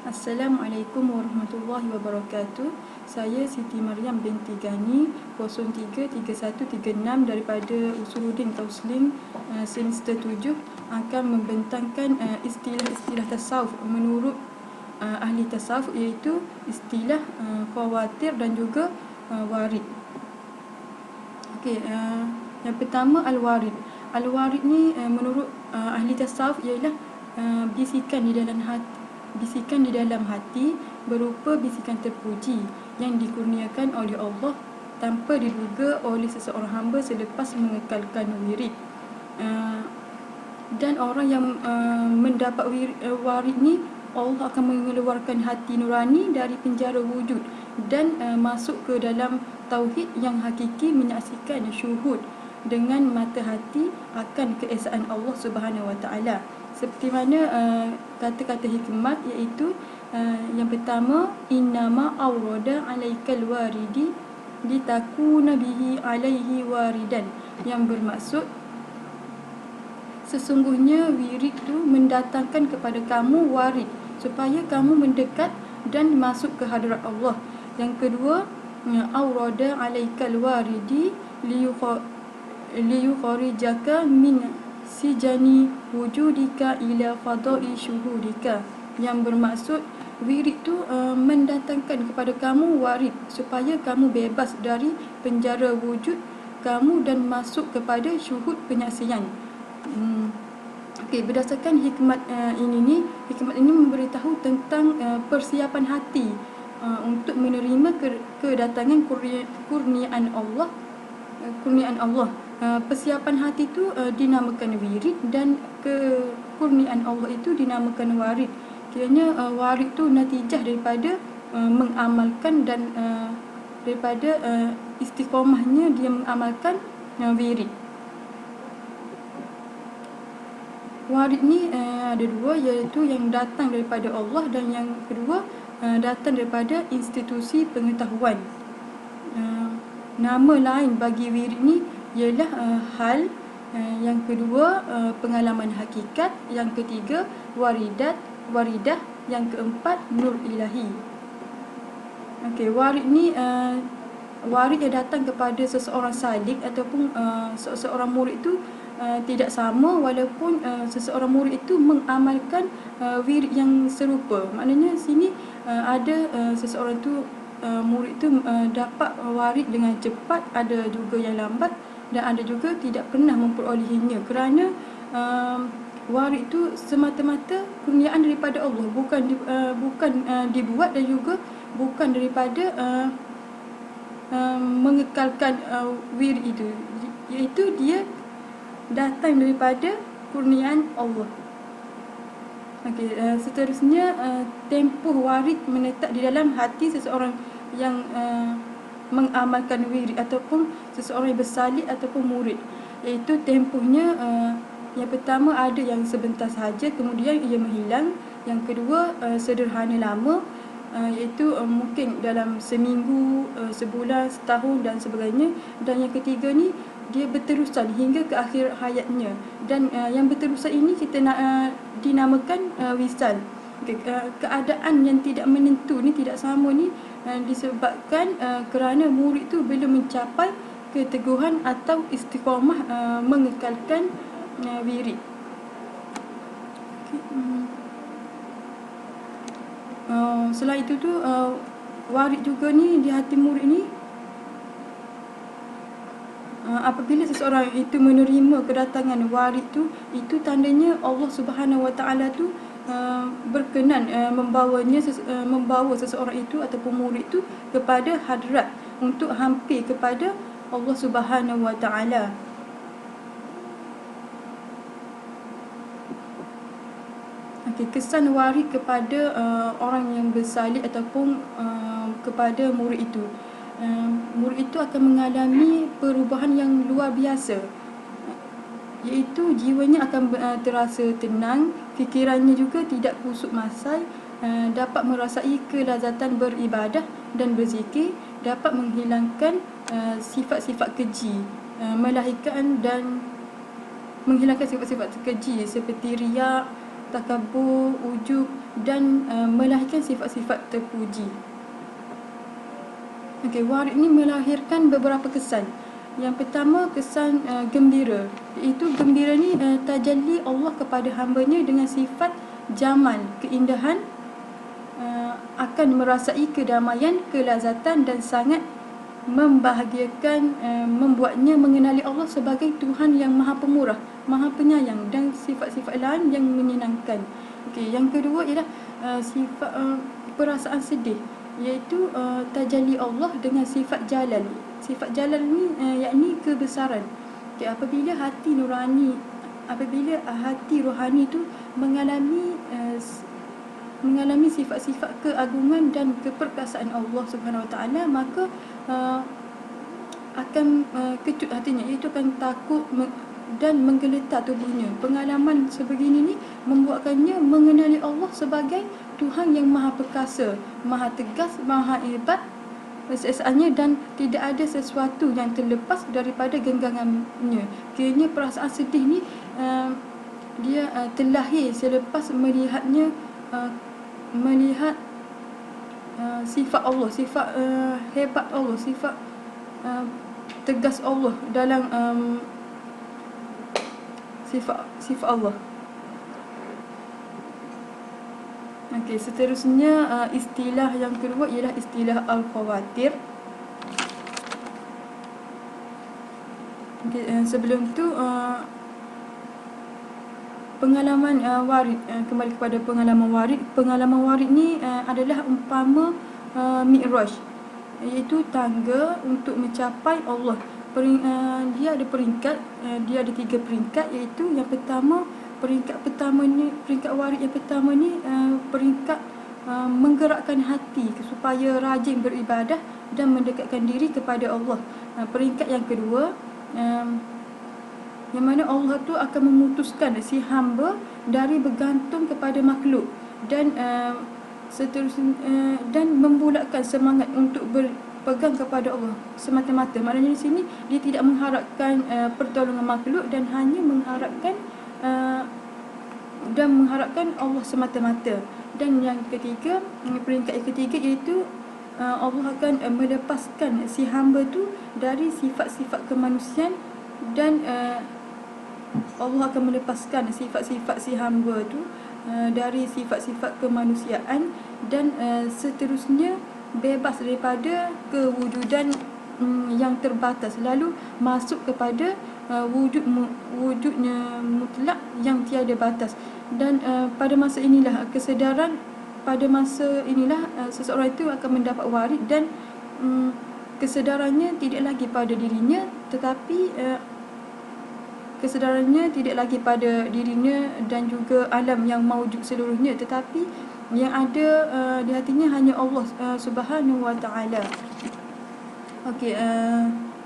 Assalamualaikum warahmatullahi wabarakatuh. Saya Siti Maryam binti Gani, 033136 daripada Usuluddin Tauslim semester 7 akan membentangkan istilah-istilah tasawuf menurut ahli tasawuf, iaitu istilah khawatir dan juga warid. Okey, yang pertama al-warid. Al-warid ni menurut ahli tasawuf ialah bisikan di dalam hati berupa bisikan terpuji yang dikurniakan oleh Allah tanpa diduga oleh seseorang hamba selepas mengekalkan wirid. Dan orang yang mendapat warid ni, Allah akan mengeluarkan hati nurani dari penjara wujud dan masuk ke dalam tauhid yang hakiki, menyaksikan syuhud dengan mata hati akan keesaan Allah Subhanahu Wa Taala. Seperti mana kata-kata hikmat, iaitu yang pertama, innama awrada alaikal waridi litakuna bihi alaihi waridan, yang bermaksud sesungguhnya wirid itu mendatangkan kepada kamu warid supaya kamu mendekat dan masuk ke hadrat Allah. Yang kedua, awrada alaikal waridi liyukharijaka min sijani wujudika ila fadai syuhudika, yang bermaksud wirid itu mendatangkan kepada kamu warid supaya kamu bebas dari penjara wujud kamu dan masuk kepada syuhud penyaksian. Okey, berdasarkan hikmat hikmat ini memberitahu tentang persiapan hati untuk menerima kedatangan kurniaan Allah. Persiapan hati itu dinamakan wirid, dan kekurniaan Allah itu dinamakan warid. Kiranya warid itu natijah daripada mengamalkan dan daripada istiqamahnya dia mengamalkan wirid. Warid ni ada dua, iaitu yang datang daripada Allah dan yang kedua datang daripada institusi pengetahuan. Nama lain bagi wirid ni ialah hal, yang kedua pengalaman hakikat, yang ketiga waridah, yang keempat nur ilahi. Okey, warid ni warid yang datang kepada seseorang salik ataupun seseorang murid itu tidak sama, walaupun seseorang murid itu mengamalkan wirid yang serupa. Maknanya sini ada seseorang tu murid itu dapat warid dengan cepat, ada juga yang lambat, dan ada juga tidak pernah memperolehinya, kerana warid itu semata-mata kurniaan daripada Allah, bukan dibuat, dan juga bukan daripada mengekalkan wirid itu, iaitu dia datang daripada kurniaan Allah. Okey, seterusnya tempoh warid menetap di dalam hati seseorang yang mengamalkan wirid ataupun seseorang yang bersalik ataupun murid, iaitu tempohnya yang pertama ada yang sebentar sahaja, kemudian ia menghilang. Yang kedua sederhana lama, iaitu mungkin dalam seminggu, sebulan, setahun dan sebagainya. Dan yang ketiga ni dia berterusan hingga ke akhir hayatnya, dan yang berterusan ini kita dinamakan wisal. Keadaan yang tidak menentu ni, tidak sama ni, disebabkan kerana murid tu belum mencapai keteguhan atau istiqamah mengekalkan wirid. Selain itu tu warid juga ni di hati murid ni, apabila seseorang itu menerima kedatangan warid tu, itu tandanya Allah Subhanahu Wa Taala tu berkenan membawa seseorang itu ataupun murid itu kepada hadrat untuk hampir kepada Allah Subhanahu Wa Taala. Okey, kesan warid kepada orang yang bersalik ataupun kepada murid itu. Murid itu akan mengalami perubahan yang luar biasa, iaitu jiwanya akan terasa tenang, fikirannya juga tidak kusut masai, dapat merasai kelazatan beribadah dan berzikir, dapat menghilangkan sifat-sifat keji, menghilangkan sifat-sifat keji seperti riak, takabur, ujub, dan melahirkan sifat-sifat terpuji. Warid ni melahirkan beberapa kesan. Yang pertama, kesan gembira, iaitu gembira ni tajalli Allah kepada hamba-Nya dengan sifat jamal, keindahan, akan merasai kedamaian, kelazatan dan sangat membahagiakan, membuatnya mengenali Allah sebagai Tuhan yang Maha Pemurah, Maha Penyayang dan sifat-sifat lain yang menyenangkan. Yang kedua ialah sifat perasaan sedih, iaitu tajalli Allah dengan sifat jalal. Sifat jalal ni yakni kebesaran. Apabila hati rohani tu mengalami sifat-sifat keagungan dan keperkasaan Allah Subhanahu Wa Taala, maka akan kecut hatinya, iaitu akan takut dan menggeletar tubuhnya. Pengalaman sebegini ni membuatkannya mengenali Allah sebagai Tuhan yang Maha Perkasa, Maha Tegas, Maha Hebat keesaannya, dan tidak ada sesuatu yang terlepas daripada genggamannya. Kiranya perasaan sedih ni dia terlahir selepas melihat sifat Allah, sifat hebat Allah, sifat tegas Allah dalam sifat Allah. Seterusnya istilah yang kedua ialah istilah al-khawatir. Sebelum tu pengalaman warid. Kembali kepada pengalaman warid. Pengalaman warid ni adalah umpama mi'raj, iaitu tangga untuk mencapai Allah. Dia ada peringkat, dia ada 3 peringkat, iaitu yang pertama, peringkat warid yang pertama ni peringkat menggerakkan hati supaya rajin beribadah dan mendekatkan diri kepada Allah. Peringkat yang kedua, yang mana Allah tu akan memutuskan si hamba dari bergantung kepada makhluk dan seterusnya, dan membulatkan semangat untuk berpegang kepada Allah semata-mata. Maknanya di sini dia tidak mengharapkan pertolongan makhluk dan hanya mengharapkan Allah semata-mata. Dan yang ketiga, peringkat yang ketiga, iaitu Allah akan melepaskan si hamba tu dari sifat-sifat kemanusiaan, dan Allah akan melepaskan sifat-sifat si hamba tu dari sifat-sifat kemanusiaan, dan seterusnya bebas daripada kewujudan yang terbatas, lalu masuk kepada wujudnya mutlak yang tiada batas. Dan pada masa inilah seseorang itu akan mendapat warid, dan kesedarannya tidak lagi pada dirinya, dan juga alam yang maujud seluruhnya, tetapi yang ada di hatinya hanya Allah Subhanahu Wa Taala.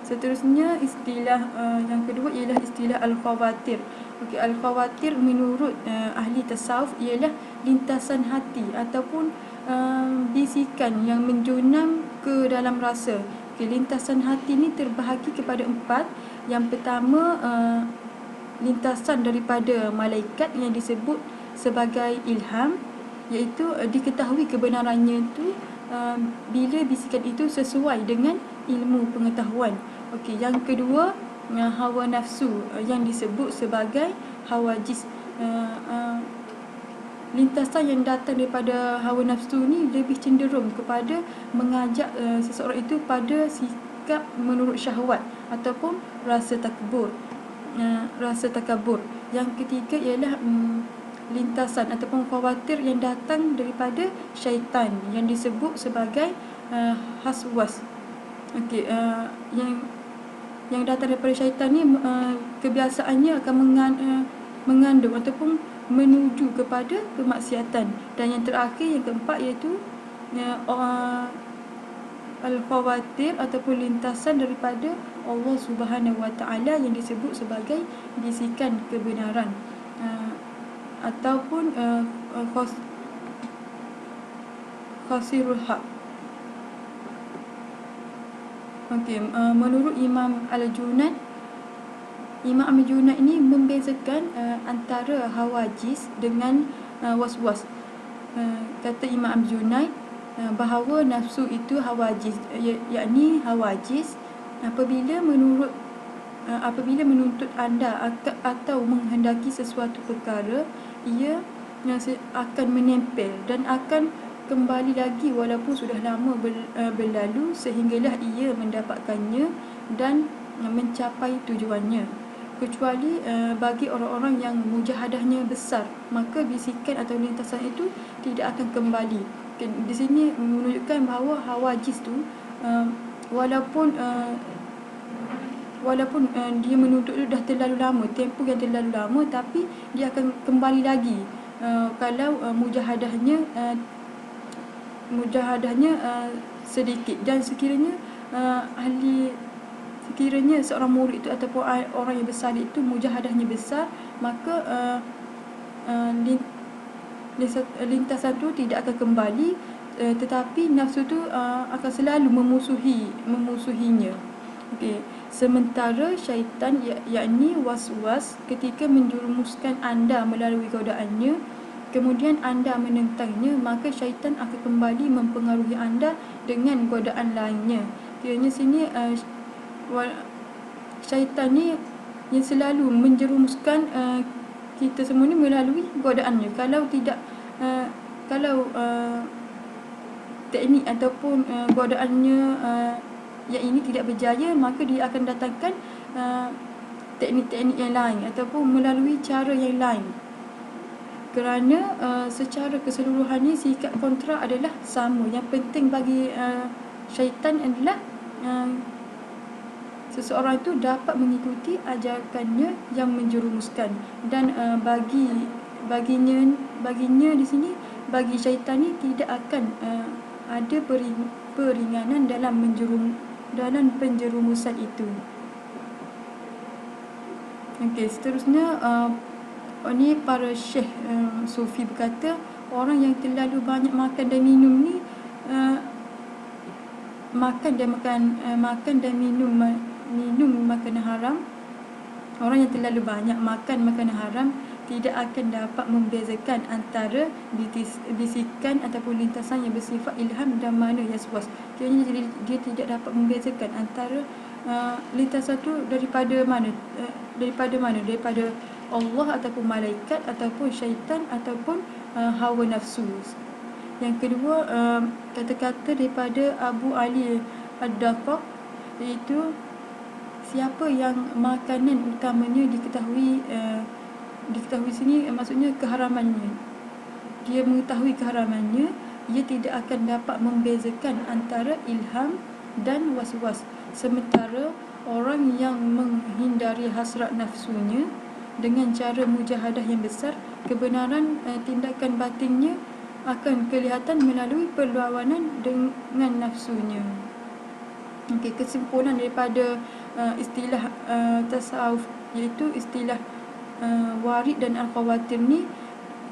Seterusnya istilah yang kedua ialah istilah al-khawatir. Al-khawatir menurut ahli tasawuf ialah lintasan hati ataupun bisikan yang menjonam ke dalam rasa. Lintasan hati ni terbahagi kepada 4. Yang pertama, lintasan daripada malaikat yang disebut sebagai ilham, iaitu diketahui kebenarannya itu bila bisikan itu sesuai dengan ilmu pengetahuan. Yang kedua, hawa nafsu yang disebut sebagai hawajis. Lintasan yang datang daripada hawa nafsu ni lebih cenderung kepada mengajak seseorang itu pada sikap menurut syahwat ataupun rasa takabur. Yang ketiga ialah lintasan ataupun khawatir yang datang daripada syaitan yang disebut sebagai haswas. Yang datang daripada syaitan ni kebiasaannya akan mengandung ataupun menuju kepada kemaksiatan. Dan yang terakhir, yang keempat, iaitu al-khawatir ataupun lintasan daripada Allah Subhanahu Wa Taala yang disebut sebagai bisikan kebenaran ataupun khasirul haq. Menurut Imam Al-Junaid ini membezakan antara hawajis dengan waswas. kata Imam Junaid bahawa nafsu itu hawajiz, yakni hawajiz apabila menuntut anda atau menghendaki sesuatu perkara, ia akan menempel dan akan kembali lagi walaupun sudah lama berlalu sehinggalah ia mendapatkannya dan mencapai tujuannya. Kecuali bagi orang-orang yang mujahadahnya besar, maka bisikan atau lintasan itu tidak akan kembali. Di sini menunjukkan bahawa hawajiz tu walaupun dia menuntut itu dah terlalu lama, tempoh yang terlalu lama, tapi dia akan kembali lagi kalau mujahadahnya sedikit. Dan sekiranya seorang murid itu ataupun orang yang bersalih itu mujahadahnya besar, maka lintasan itu tidak akan kembali, tetapi nafsu itu akan selalu memusuhinya. Okey. Sementara syaitan, yakni was-was, ketika menjerumuskan anda melalui godaannya, kemudian anda menentangnya, maka syaitan akan kembali mempengaruhi anda dengan godaan lainnya. Kiranya sini syaitan ni yang selalu menjerumuskan kita semua ni melalui godaannya. Kalau teknik ataupun godaannya yang ini tidak berjaya, maka dia akan datangkan teknik-teknik yang lain ataupun melalui cara yang lain. Kerana secara keseluruhannya sikap kontra adalah sama. Yang penting bagi syaitan adalah seseorang itu dapat mengikuti ajarannya yang menjerumuskan. Dan baginya di sini, bagi syaitan ni tidak akan ada peringanan dalam penjerumusan itu. Okey, seterusnya ini para syekh sufi berkata, orang yang terlalu banyak makan dan minum ni makan dan minum makanan haram. Orang yang terlalu banyak makan makanan haram tidak akan dapat membezakan antara bisikan ataupun lintasan yang bersifat ilham dan mana waswas. Kiranya dia tidak dapat membezakan antara lintasan itu daripada mana? Daripada Allah ataupun malaikat ataupun syaitan ataupun hawa nafsu. Yang kedua, kata-kata daripada Abu Ali Ad-Daqaq, iaitu siapa yang makanan utamanya diketahui sini, maksudnya keharamannya. Dia mengetahui keharamannya, ia tidak akan dapat membezakan antara ilham dan was-was. Sementara orang yang menghindari hasrat nafsunya dengan cara mujahadah yang besar, kebenaran tindakan batinnya akan kelihatan melalui perlawanan dengan nafsunya. Okey, kesimpulan daripada istilah tasawuf, iaitu istilah warid dan al-khawatir ni,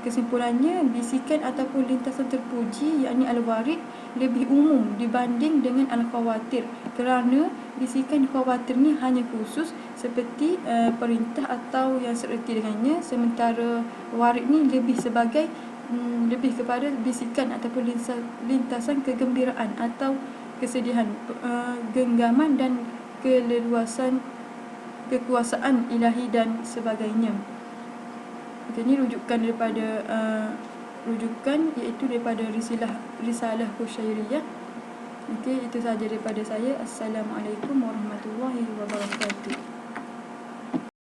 kesimpulannya bisikan ataupun lintasan terpuji, yakni al-warid, lebih umum dibanding dengan al-khawatir, kerana bisikan khawatir ni hanya khusus seperti perintah atau yang serti dengannya, sementara warid ni lebih kepada bisikan ataupun lintasan kegembiraan atau kesedihan, genggaman dan kekuasaan ilahi dan sebagainya. Ini rujukan iaitu daripada risalah Qushairiyah. Okey, itu sahaja daripada saya. Assalamualaikum warahmatullahi wabarakatuh.